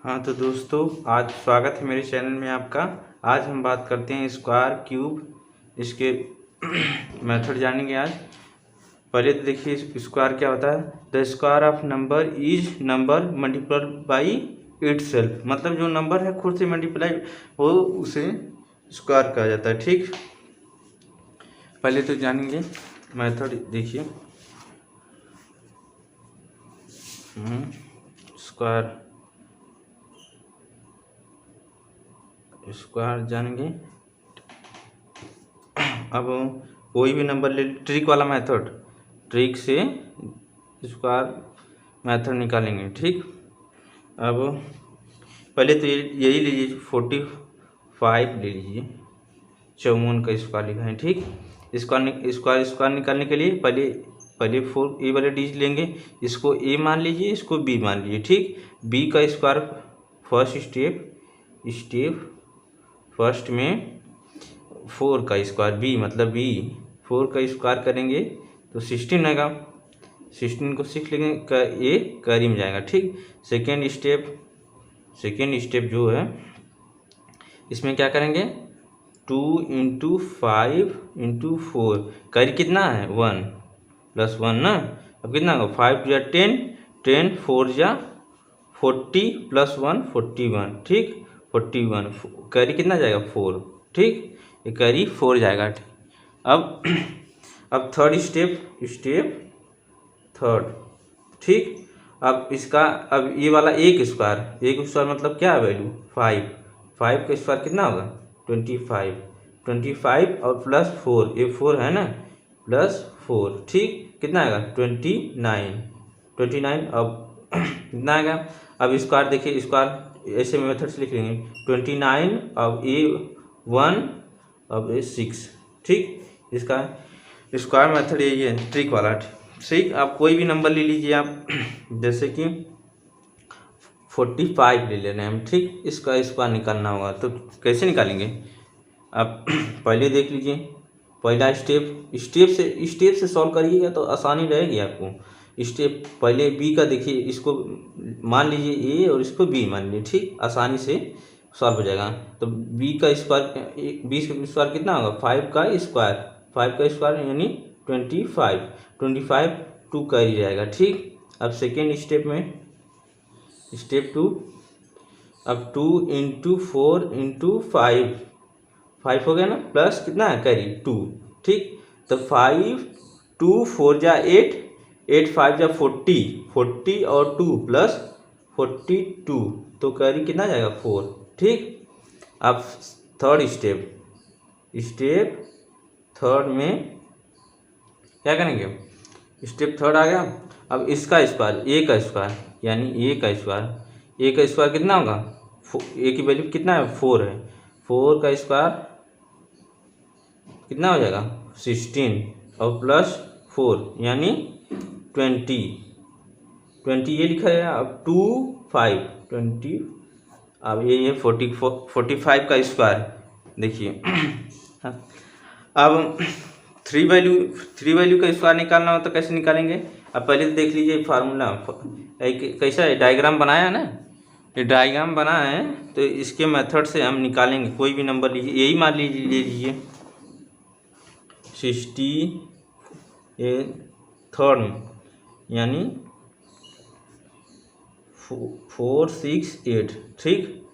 हाँ तो दोस्तों, आज स्वागत है मेरे चैनल में आपका। आज हम बात करते हैं स्क्वायर क्यूब, इसके मेथड जानेंगे आज। पहले तो देखिए स्क्वायर क्या होता है। The square of number is number multiply by itself, मतलब जो नंबर है खुद से मल्टीप्लाई हो उसे स्क्वायर कहा जाता है। ठीक, पहले तो जानेंगे मेथड। देखिए स्क्वायर जानेंगे। अब कोई भी नंबर ले, ट्रिक वाला मेथड, ट्रिक से स्क्वायर मेथड निकालेंगे। ठीक, अब पहले तो यही लीजिए 45 ले लीजिए, 54 का स्क्वायर लिखा है। ठीक, स्क्वायर निकालने के लिए पहले 4 ए वाले डिजिट लेंगे, इसको ए मान लीजिए, इसको बी मान लीजिए। ठीक, बी का स्क्वायर फर्स्ट फर्स्ट में 4 का स्क्वायर, बी मतलब बी 4 का स्क्वायर करेंगे तो 16 आएगा। 16 को 6 लेंगे, ए कैरी में जाएगा। ठीक, सेकेंड स्टेप जो है इसमें क्या करेंगे, 2 × 5 × 4, कैरी कितना है 1 + 1 ना। अब कितना होगा 5 × 10, 10 4 × 40 + 1 41। ठीक, 41 कैरी कितना जाएगा 4। ठीक, ये कैरी 4 जाएगा। अब थर्ड स्टेप थर्ड। ठीक, अब इसका अब ये वाला एक स्क्वायर मतलब क्या है वैल्यू 5 का स्क्वायर कितना होगा 25 और प्लस 4, ये 4 है ना, प्लस 4। ठीक, कितना आएगा 29। अब कितना आएगा, अब स्क्वायर देखिए, स्क्वायर ऐसे मेथड से लिख लेंगे 29, अब ए 1, अब ए 6। ठीक, इसका स्क्वायर मेथड यही है, ट्रिक वाला। ठीक, आप कोई भी नंबर ले लीजिए आप, जैसे कि 45 ले लेना है हम। ठीक, इसका स्क्वायर निकालना होगा तो कैसे निकालेंगे आप पहले देख लीजिए। पहला स्टेप से सॉल्व करिएगा तो आसानी रहेगी आपको। स्टेप पहले बी का देखिए, इसको मान लीजिए ए और इसको बी मान लीजिए। ठीक, आसानी से सॉल्व हो जाएगा। तो बी का स्क्वायर कितना होगा 5 का स्क्वायर यानी 25 2 कैरी जाएगा। ठीक, अब सेकेंड स्टेप 2, अब 2 × 4 × 5 हो गया ना, प्लस कितना है कैरी 2। ठीक, तो 5 2 4 × 8, 8 5 × 40 और 2 + 42, तो कैरी कितना जाएगा 4। ठीक, अब थर्ड स्टेप थर्ड में क्या करेंगे, स्टेप थर्ड आ गया। अब इसका स्क्वायर ए का स्क्वायर कितना होगा, ए की वैल्यू कितना है 4 है, 4 का स्क्वायर कितना हो जाएगा 16 और प्लस 4 यानी 20 ये लिखा है। अब 2 5 20, अब ये 45 का स्क्वायर देखिए। अब थ्री वैल्यू का स्क्वायर निकालना हो तो कैसे निकालेंगे। अब पहले तो देख लीजिए फार्मूला, कैसा है डायग्राम बनाया है ना, ये डायग्राम बना है तो इसके मेथड से हम निकालेंगे। कोई भी नंबर लीजिए, यही मान लीजिए 60 थर्ड यानी 4 6 8। ठीक,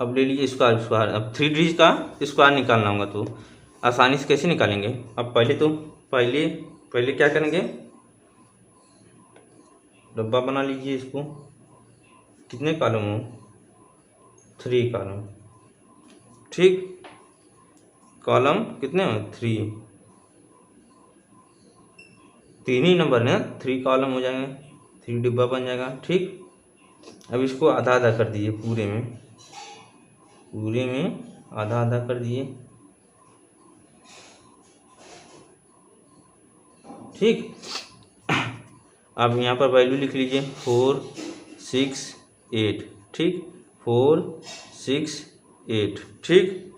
अब ले लीजिए स्क्वायर। अब 3 डिजिट का स्क्वायर निकालना होगा तो आसानी से कैसे निकालेंगे। अब पहले क्या करेंगे, डब्बा बना लीजिए। इसको कितने कॉलम हो 3 कॉलम। ठीक, कॉलम कितने हो 3 ही नंबर है, 3 कॉलम हो जाएंगे, 3 डिब्बा बन जाएगा। ठीक, अब इसको आधा आधा कर दीजिए, पूरे में आधा आधा कर दिए। ठीक, अब यहाँ पर वैल्यू लिख लीजिए 4 6 8। ठीक, 4 6 8। ठीक,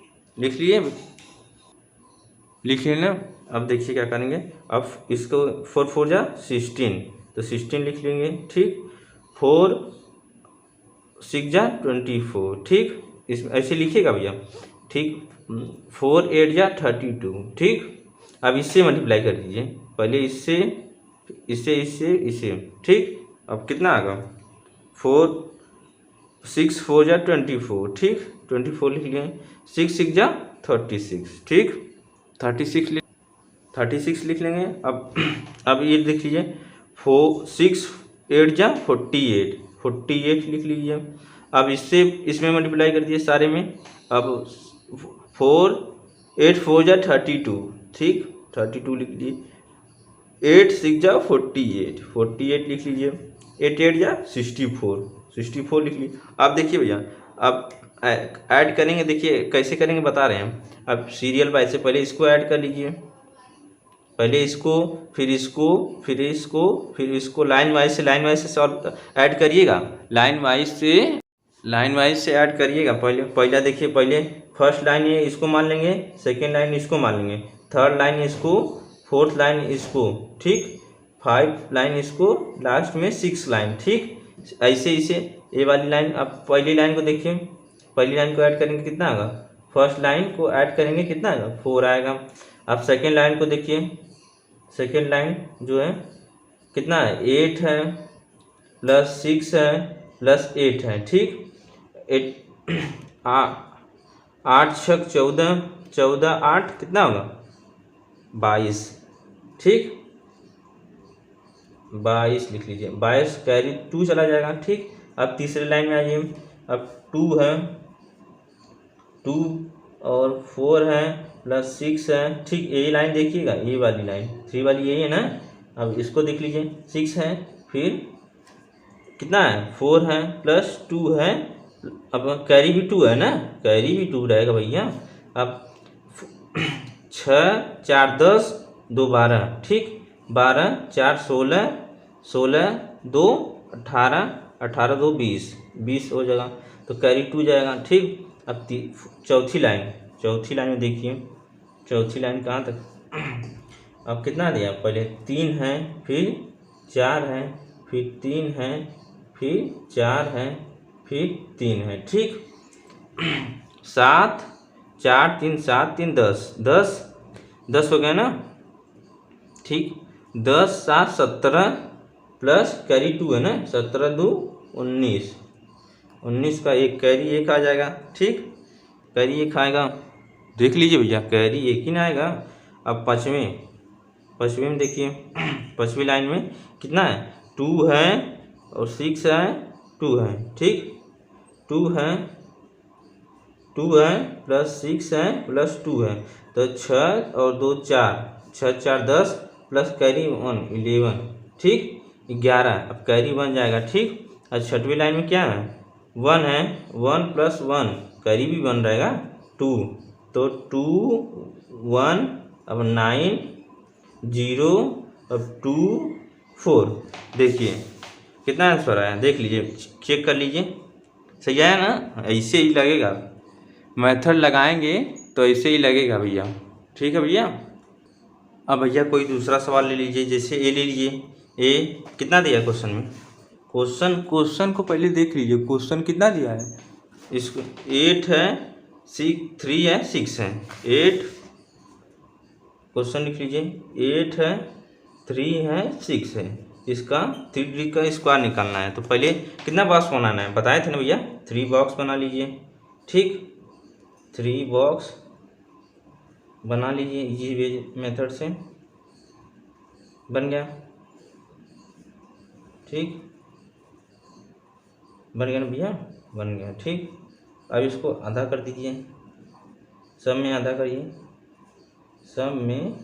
लिख लेना। अब देखिए क्या करेंगे, अब इसको 4 4 × 16 तो 16 लिख लेंगे। ठीक, 4 सिक्स जा 24, ठीक। इस ऐसे लिखिएगा भैया, ठीक। 4 8 जा 32, ठीक। अब इससे मल्टीप्लाई कर दीजिए, पहले इससे इससे इससे इसे, ठीक। अब कितना आएगा, 4 6 4 जा 24, ठीक। 24 लिख लिए, 6 6 जा 36, ठीक। 36 लिख लेंगे। अब ये देख लीजिए, 4 6 8 जा 48, 48 लिख लीजिए। अब इससे इसमें मल्टीप्लाई कर दिए सारे में। अब 4 8 4 जा 32, ठीक। 32 लिख लीजिए। 8 6 जा 48, 48 लिख लीजिए। 8 8 जा 64, 64 लिख लीजिए। अब देखिए भैया, अब ऐड करेंगे, देखिए कैसे करेंगे बता रहे हैं। अब सीरियल बाय से पहले इसको ऐड कर लीजिए, पहले इसको, फिर इसको, फिर इसको, फिर इसको लाइन वाइज से सॉल्व ऐड करिएगा। लाइन वाइज से ऐड करिएगा। पहला देखिए, पहले फर्स्ट लाइन ये इसको मान लेंगे, सेकेंड लाइन इसको मान लेंगे, थर्ड लाइन इसको, फोर्थ लाइन इसको, ठीक। 5 लाइन इसको, लास्ट में 6 लाइन, ठीक। ऐसे इसे ये वाली लाइन, अब पहली लाइन को देखिए, पहली लाइन को ऐड करेंगे कितना आएगा, फर्स्ट लाइन को ऐड करेंगे कितना आएगा, 4 आएगा। अब सेकेंड लाइन को देखिए, सेकेंड लाइन जो है कितना है, 8 है प्लस 6 है प्लस 8 है, ठीक। 8 6 14, 14 8 कितना होगा, 22, ठीक। 22 लिख लीजिए, 22 कैरी 2 चला जाएगा, ठीक। अब तीसरे लाइन में आइए, अब 2 है, 2 और 4 है प्लस 6 है, ठीक। यही लाइन देखिएगा, ये वाली लाइन 3 वाली यही है ना। अब इसको देख लीजिए, 6 है, फिर कितना है, 4 है प्लस 2 है, अब कैरी भी 2 है ना, कैरी भी 2 रहेगा भैया। अब 6 4 10 2 12, ठीक। 12 4 16, 16 2 18, 18 2 20, 20 हो जाएगा, तो कैरी 2 जाएगा, ठीक। अब चौथी लाइन में देखिए, चौथी लाइन कहाँ तक, अब कितना दिया, पहले 3 है, फिर 4 है, फिर 3 है, फिर 4 है, फिर 3 है, ठीक। 7 4 3 7 3 10, 10 हो गया ना, ठीक। 10 7 17 प्लस कैरी 2 है ना, 17 2 19, 19 का एक कैरी एक आ जाएगा, ठीक। कैरी एक आएगा, देख लीजिए भैया, कैरी एक ही ना आएगा। अब पाँचवें में देखिए, पाँचवीं लाइन में कितना है, 2 है और 6 है, 2 है, ठीक। 2 है प्लस 6 है प्लस 2 है, तो 6 और 2 4, 6 4 10 प्लस कैरी 1 11, ठीक। 11, अब कैरी 1 जाएगा, ठीक। और छठवीं लाइन में क्या है, 1 है, 1 प्लस 1 कैरी भी 1 रहेगा, 2, तो 2 1, अब 9 0, अब 2 4, देखिए कितना आंसर आया, देख लीजिए, चेक कर लीजिए, सही आया ना। ऐसे ही लगेगा, मेथड लगाएंगे तो ऐसे ही लगेगा भैया, ठीक है भैया। अब भैया कोई दूसरा सवाल ले लीजिए, जैसे ए ले लीजिए। ए कितना दिया है क्वेश्चन में, क्वेश्चन को पहले देख लीजिए, क्वेश्चन कितना दिया है, इसको 8 है, 3 है 6 है, 8, क्वेश्चन लिख लीजिए, 8 है 3 है 6 है, इसका 3 का स्क्वायर निकालना है। तो पहले कितना बॉक्स बनाना है, बताए थे ना भैया, 3 बॉक्स बना लीजिए, ठीक। 3 बॉक्स बना लीजिए, इजी मेथड से बन गया, ठीक। बन गया ना भैया, बन गया, ठीक। अब इसको आधा कर दीजिए, सब में आधा करिए, सब में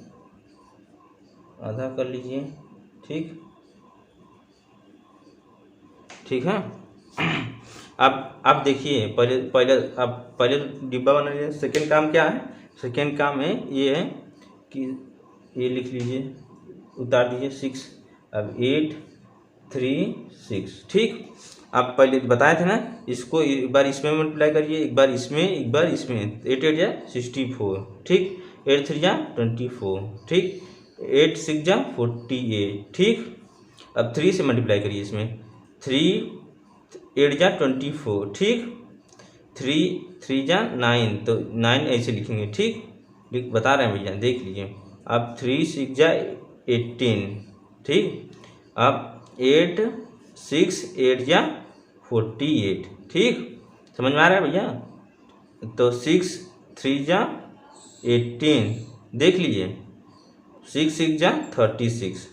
आधा कर लीजिए, ठीक, ठीक है। अब देखिए, पहले डिब्बा बना लीजिए। सेकेंड काम क्या है, सेकेंड काम है ये है कि ये लिख लीजिए, उतार दीजिए 6, अब 8 3 6, ठीक। आप पहले बताए थे ना, इसको एक बार इसमें मल्टीप्लाई करिए, एक बार इसमें, एक बार इसमें, 8 8 जा 64, ठीक। 8 3 जा 24, ठीक। 8 6 जा 48, ठीक। अब 3 से मल्टीप्लाई करिए, इसमें 3 8 जा 24, ठीक। 3 जा 9, तो 9 ऐसे लिखेंगे, ठीक। बता रहे हैं भैया, देख लीजिए। अब 3 6 जा 18, ठीक। अब 8 6 8 जा 48, ठीक। समझ में आ रहा है भैया? तो 6 3 जा 18, देख लीजिए। 6 6 जा 36,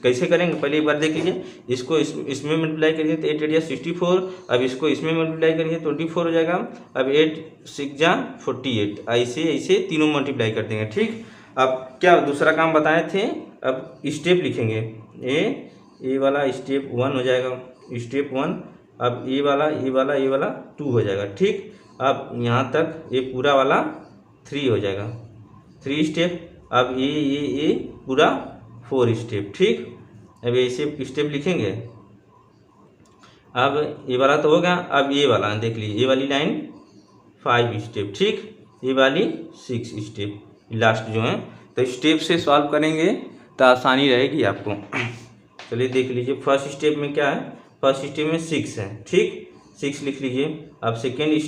कैसे करेंगे पहले एक बार देख लीजिए। इसको इसमें मल्टीप्लाई करिए तो 8 8 जा 64। अब इसको इसमें मल्टीप्लाई करिए 24 हो जाएगा। अब 8 6 जा 48, ऐसे ऐसे तीनों मल्टीप्लाई कर देंगे, ठीक। अब क्या दूसरा काम बताए थे, अब स्टेप लिखेंगे। ए वाला स्टेप 1 हो जाएगा, स्टेप 1। अब ए वाला 2 हो जाएगा, ठीक। अब यहाँ तक ये पूरा वाला 3 हो जाएगा, 3 स्टेप। अब ये पूरा 4 स्टेप, ठीक। अब ऐसे स्टेप लिखेंगे। अब ये वाला तो हो गया। अब ये वाला देख लीजिए, ये वाली लाइन 5 स्टेप, ठीक। ये वाली 6 स्टेप, लास्ट जो है। तो स्टेप से सॉल्व करेंगे तो आसानी रहेगी आपको। चलिए देख लीजिए, फर्स्ट स्टेप में क्या है, फर्स्ट स्टेप में 6 है, ठीक। 6 लिख लीजिए। अब सेकेंड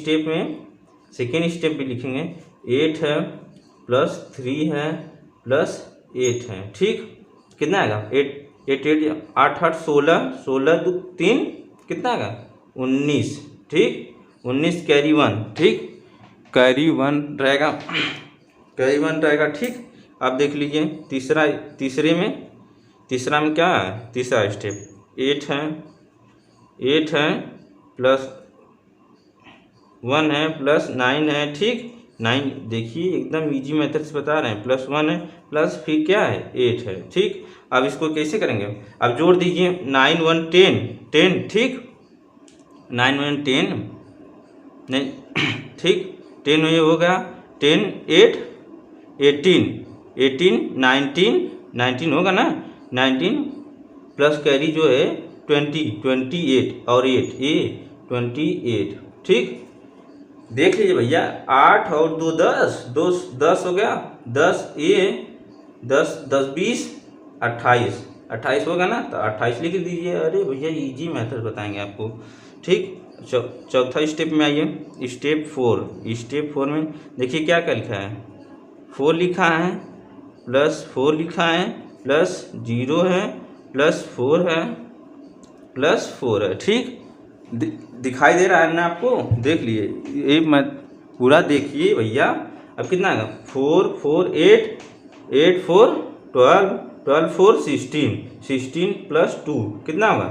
स्टेप भी लिखेंगे। 8 है प्लस 3 है प्लस 8 है, ठीक। कितना आएगा? 8 8 16, 16 2 3, कितना आएगा? 19, ठीक। 19 कैरी 1, ठीक। कैरी 1 रहेगा, ठीक। अब देख लीजिए तीसरा में क्या है, तीसरा स्टेप 8 है प्लस 1 है प्लस 9 है, ठीक। 9 देखिए एकदम इजी मेथड से बता रहे हैं, प्लस 1 है प्लस फिर क्या है 8 है, ठीक। अब इसको कैसे करेंगे, अब जोड़ दीजिए। 9 1 10, ठीक। 9 1 10 नहीं, ठीक। 10 ये हो गया, 10 8 18 19 होगा ना, 19 प्लस कैरी जो है 28 और 8 ये 28, ठीक। देख लीजिए भैया, 8 और 2 10 हो गया। 10 ये 10 10 20 28 होगा ना, तो 28 लिख दीजिए। अरे भैया इजी मेथड बताएंगे आपको, ठीक। चौथा स्टेप में आइए, स्टेप 4 में देखिए क्या क्या लिखा है। 4 लिखा है प्लस 4 लिखा है प्लस 0 है प्लस 4 है प्लस 4 है, ठीक। दिखाई दे रहा है ना आपको, देख लिए ये मत पूरा देखिए भैया। अब कितना आएगा? 4 4 8 4 12 12 4 16 प्लस 2 कितना होगा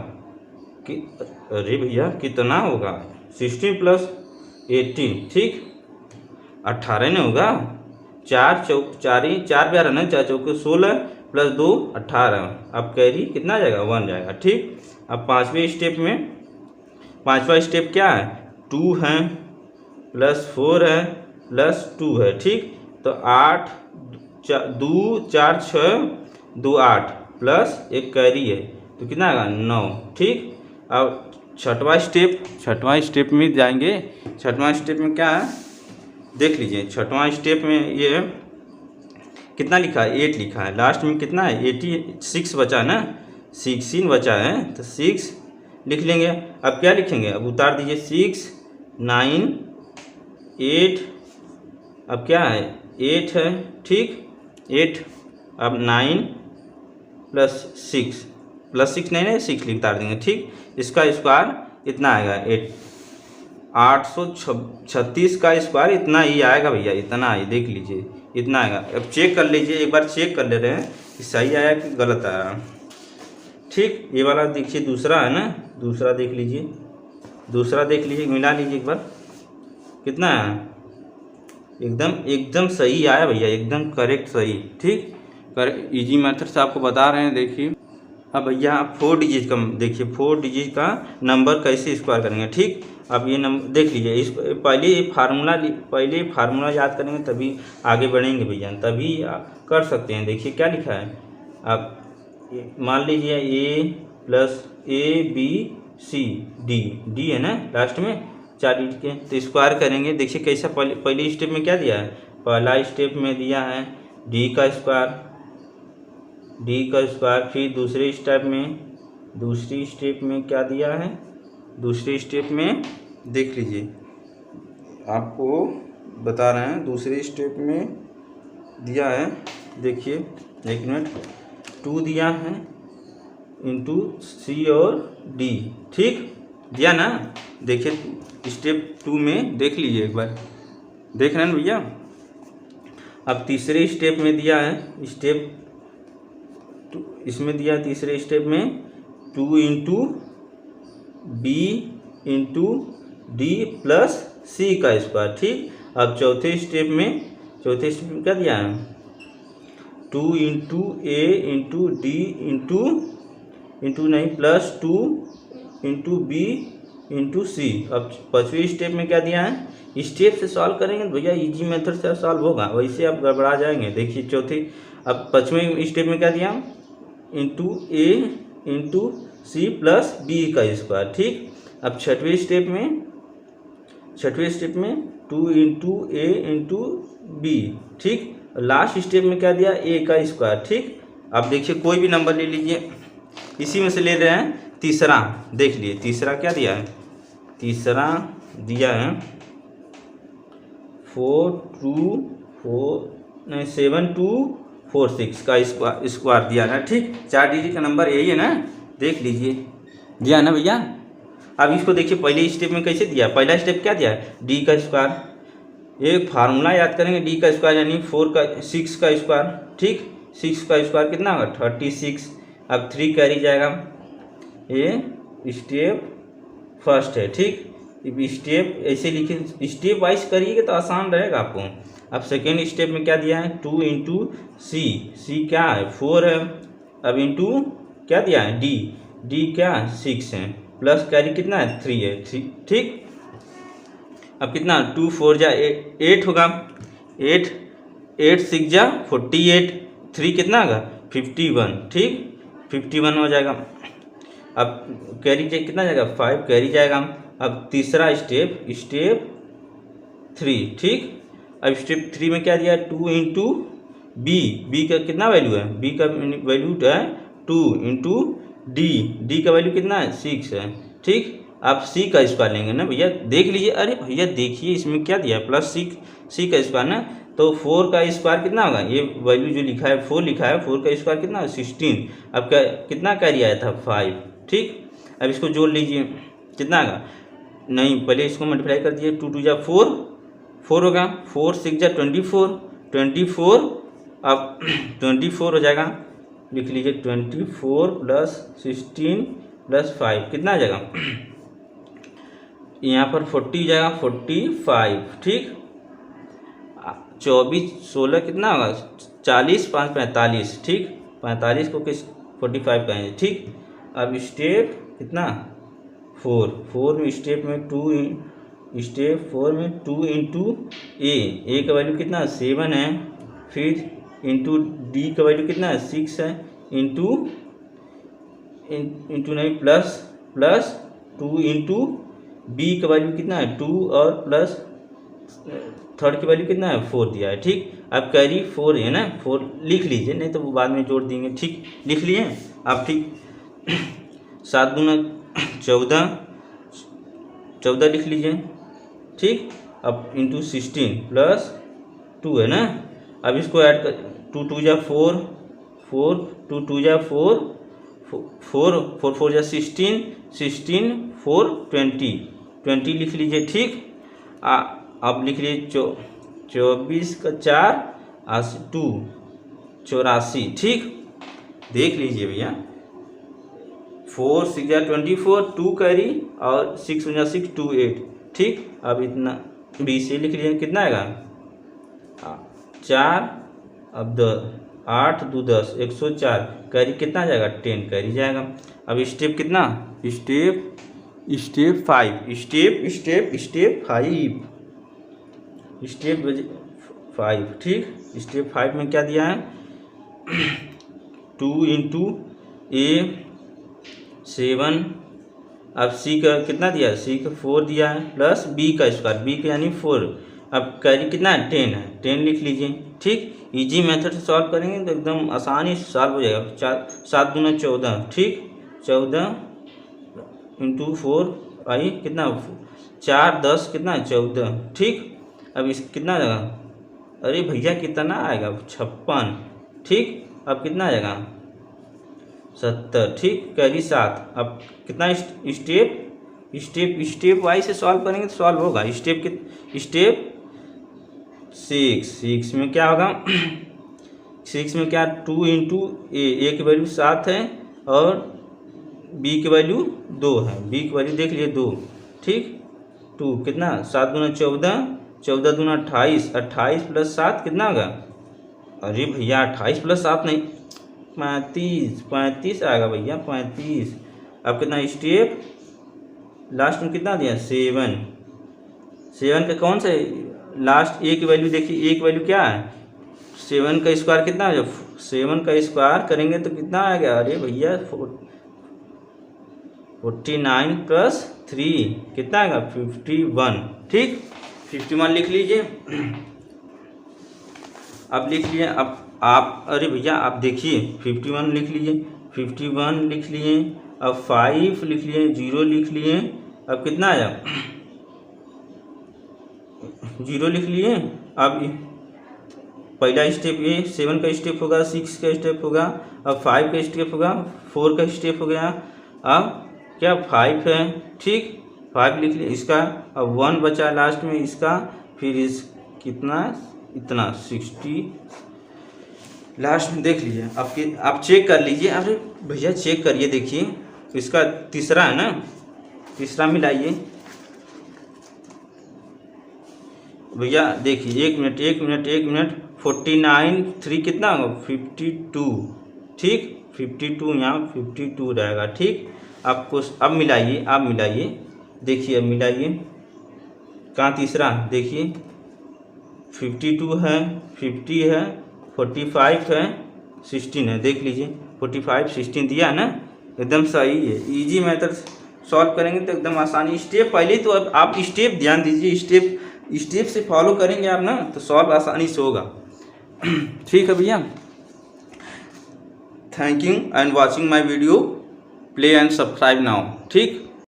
कि, अरे भैया कितना होगा? 16 प्लस 18, ठीक। 18 नहीं होगा, 4 12 ना, 4 चौके 16 प्लस 2 18। अब कैरी कितना जाएगा? 1 जाएगा, ठीक। अब पांचवा स्टेप क्या है? 2 है प्लस 4 है प्लस 2 है, ठीक। तो 8 2 4 6 2 8 प्लस एक कैरी है, तो कितना आएगा? 9, ठीक। अब छठवां स्टेप में जाएंगे। छठवां स्टेप में क्या है देख लीजिए। छठवां स्टेप में ये कितना लिखा है? 8 लिखा है। लास्ट में कितना है? 86 बचा है ना, 16 बचा है, तो 6 लिख लेंगे। अब क्या लिखेंगे? अब उतार दीजिए। 6 9 8, अब क्या है? 8 है, ठीक। 8 अब 9 प्लस 6 नहीं है, 6 उतार देंगे, ठीक। इसका स्क्वायर इतना आएगा 836 का स्क्वायर इतना ही आएगा भैया, इतना ही देख लीजिए, इतना आएगा। अब चेक कर लीजिए, एक बार चेक कर ले रहे हैं कि सही आया कि गलत आया, ठीक। ये वाला देखिए दूसरा है ना, दूसरा देख लीजिए, मिला लीजिए एक बार, कितना है? एकदम सही आया भैया, एकदम करेक्ट सही, ठीक। इजी मेथड से आपको बता रहे हैं, देखिए। अब भैया 4 डिजिट का देखिए, 4 डिजिट का नंबर कैसे स्क्वायर करेंगे, ठीक। अब ये नंबर देख लीजिए, इस पहले फार्मूला याद करेंगे तभी आगे बढ़ेंगे भैया, तभी कर सकते हैं। देखिए क्या लिखा है, अब मान लीजिए A प्लस ABCD है ना, लास्ट में 4 डिजिट के, तो स्क्वायर करेंगे। देखिए कैसा, पहले स्टेप में क्या दिया है? पहला स्टेप में दिया है D का स्क्वायर, फिर दूसरे स्टेप में दूसरी स्टेप में क्या दिया है, दूसरी स्टेप में देख लीजिए, आपको बता रहे हैं दूसरी स्टेप में दिया है, देखिए 1 मिनट, 2 दिया है इंटू सी और डी, ठीक दिया ना। देखिए स्टेप 2 में देख लीजिए एक बार, देख रहे हैं भैया। अब तीसरे स्टेप में दिया है, स्टेप 2 इसमें दिया तीसरे स्टेप में 2 into B into D plus C का स्क्वायर, ठीक। अब चौथे स्टेप में क्या दिया है, 2 इंटू ए इंटू डी इंटू नहीं प्लस 2 इंटू बी इंटू सी। अब पाँचवीं स्टेप में क्या दिया है, स्टेप से सॉल्व करेंगे तो भैया इजी मेथड से सॉल्व होगा, वैसे आप गड़बड़ा जाएंगे। देखिए चौथी, अब पाँचवें स्टेप में क्या दिया, इंटू ए इंटू सी प्लस बी का स्क्वायर, ठीक। अब छठवें स्टेप में 2 इंटू ए इंटू बी, ठीक। लास्ट स्टेप में क्या दिया, ए का स्क्वायर, ठीक। अब देखिए कोई भी नंबर ले लीजिए, इसी में से ले रहे हैं तीसरा, देख लिए तीसरा क्या दिया है, तीसरा दिया है 7246 का स्क्वायर दिया है, ठीक। 4 डिजिट का नंबर यही है ना, देख लीजिए दिया ना भैया। अब इसको देखिए पहले स्टेप में कैसे दिया, पहला स्टेप क्या दिया है, डी का स्क्वायर, एक फार्मूला याद करेंगे, डी का स्क्वायर यानी 6 का स्क्वायर, ठीक। 6 का स्क्वायर कितना होगा 36। अब 3 कैरी जाएगा, ये स्टेप फर्स्ट है, ठीक। स्टेप ऐसे लिखे, स्टेप वाइज करिएगा तो आसान रहेगा आपको। अब सेकेंड स्टेप में क्या दिया है, 2 इंटू सी क्या है 4 है, अब इंटू क्या दिया है डी क्या 6 है, प्लस कैरी कितना है 3 है, ठीक। अब कितना 2 4 जा 8 होगा, 8 6 जा 48, 3 कितना होगा 51, ठीक 51 हो जाएगा। अब कैरी कितना जाएगा 5 कैरी जाएगा। अब तीसरा स्टेप 3, ठीक। अब स्टेप 3 में क्या दिया, 2 इंटू बी का कितना वैल्यू है, बी का वैल्यू है 2 इंटू डी का वैल्यू कितना है 6 है, ठीक। आप सी का स्क्वायर लेंगे ना भैया, देख लीजिए, अरे भैया देखिए इसमें क्या दिया है प्लस सी का स्क्वायर ना, तो 4 का स्क्वायर कितना होगा, ये वैल्यू जो लिखा है 4 लिखा है, 4 का स्क्वायर कितना 16। अब कितना कैरी आया था 5, ठीक। अब इसको जोड़ लीजिए कितना आएगा, नहीं पहले इसको मल्टीप्लाई कर दिए, 2 2 जा 4 होगा, 4 6 जा 24, अब 24 हो जाएगा, लिख लीजिए 24 प्लस 16 प्लस 5 कितना आ जाएगा, यहाँ पर 40 जाएगा 45, ठीक। 24 16 कितना होगा 40 5 45, ठीक। 45 को किस 45 कहेंगे, ठीक। अब स्टेप कितना 4 में स्टेप में 2 इंटू ए का वैल्यू कितना 7 है, फिर इंटू डी का वैल्यू कितना है 6 है, इंटू नहीं प्लस 2 इंटू बी का वैल्यू कितना है 2 और प्लस थर्ड की वैल्यू कितना है 4 दिया है, ठीक। अब कैरी 4 है ना, 4 लिख लीजिए, नहीं तो वो बाद में जोड़ देंगे, ठीक। लिख लिए आप, ठीक। 7 दूना 14 लिख लीजिए, ठीक। अब इंटू 16 प्लस 2 है ना, अब इसको ऐड कर 2 2 जा 4 2 2 जा 4 4 जा 16 4 20 लिख लीजिए, ठीक। अब लिख लीजिए 24 का 4 2 84, ठीक। देख लीजिए भैया 4 6 जा 24 2 कैरी और 6 जा 6 2 8, ठीक। अब इतना बी से लिख लीजिए कितना आएगा 4, अब 8 2 10 104, कैरी कितना आ जाएगा 10 कैरी जाएगा। अब स्टेप कितना स्टेप 5, ठीक। स्टेप 5 में क्या दिया है 2 इंटू ए 7, अब सी का कितना दिया सी का 4 दिया है, प्लस बी का स्क्वायर बी का यानी 4, अब कैरी कितना है 10 है, 10 लिख लीजिए, ठीक। इजी मेथड से सॉल्व करेंगे तो एकदम आसानी से सॉल्व हो जाएगा। 7 दूना 14, ठीक। 14 इंटू 4 आई कितना 4 10 कितना 14 ठीक। अब इस कितना आएगा, अरे भैया कितना आएगा 56 ठीक। अब कितना आएगा 70 ठीक, कैरी 7। अब कितना स्टेप वाइज से सॉल्व करेंगे तो सॉल्व होगा। स्टेप 6 में क्या होगा 6 में क्या 2 इंटू ए की वैल्यू 7 है और बी की वैल्यू 2 है। बी की वैल्यू देख लिए 2 ठीक। 2 कितना 7 दूना 14, 14 दूना 28, 28 प्लस 7 कितना होगा, अरे भैया 28 प्लस 7 नहीं 35 आएगा भैया 35। अब कितना स्टेप लास्ट में कितना दिया 7 का कौन सा लास्ट ए की वैल्यू देखिए, ए की वैल्यू क्या है 7 का स्क्वायर कितना है, 7 का स्क्वायर करेंगे तो कितना आएगा, अरे भैया 49 प्लस 3 कितना आएगा 51 ठीक। 51 लिख लीजिए। अब लिख लिए। अब आप अरे भैया आप देखिए 51 लिख लीजिए, 51 लिख लिए। अब 5 लिख लिए, 0 लिख लिए। अब कितना आया 0 लिख लिए। अब पहला स्टेप ये 7 का स्टेप होगा, 6 का स्टेप होगा, अब 5 का स्टेप होगा, 4 का स्टेप हो गया। अब क्या 5 है ठीक, 5 लिख लिए इसका। अब 1 बचा लास्ट में इसका, फिर इस कितना इतना 60 लास्ट में देख लीजिए। आप चेक कर लीजिए। अरे भैया चेक करिए, देखिए इसका तीसरा है ना, तीसरा मिलाइए भैया देखिए। 1 मिनट 49 3 कितना होगा 52 ठीक। 52 यहाँ 52 रहेगा ठीक। आपको अब मिलाइए देखिए, अब मिलाइए कहाँ तीसरा देखिए 52 है, 50 है, 45 है, 16 है। देख लीजिए 45 16 दिया है ना, एकदम सही है। इजी मेथड सॉल्व करेंगे तो एकदम आसानी। स्टेप पहले तो अब आप स्टेप ध्यान दीजिए, स्टेप से फॉलो करेंगे आप ना तो सॉल्व आसानी से होगा ठीक है भैया। Thank you and watching my video, play and subscribe now ठीक।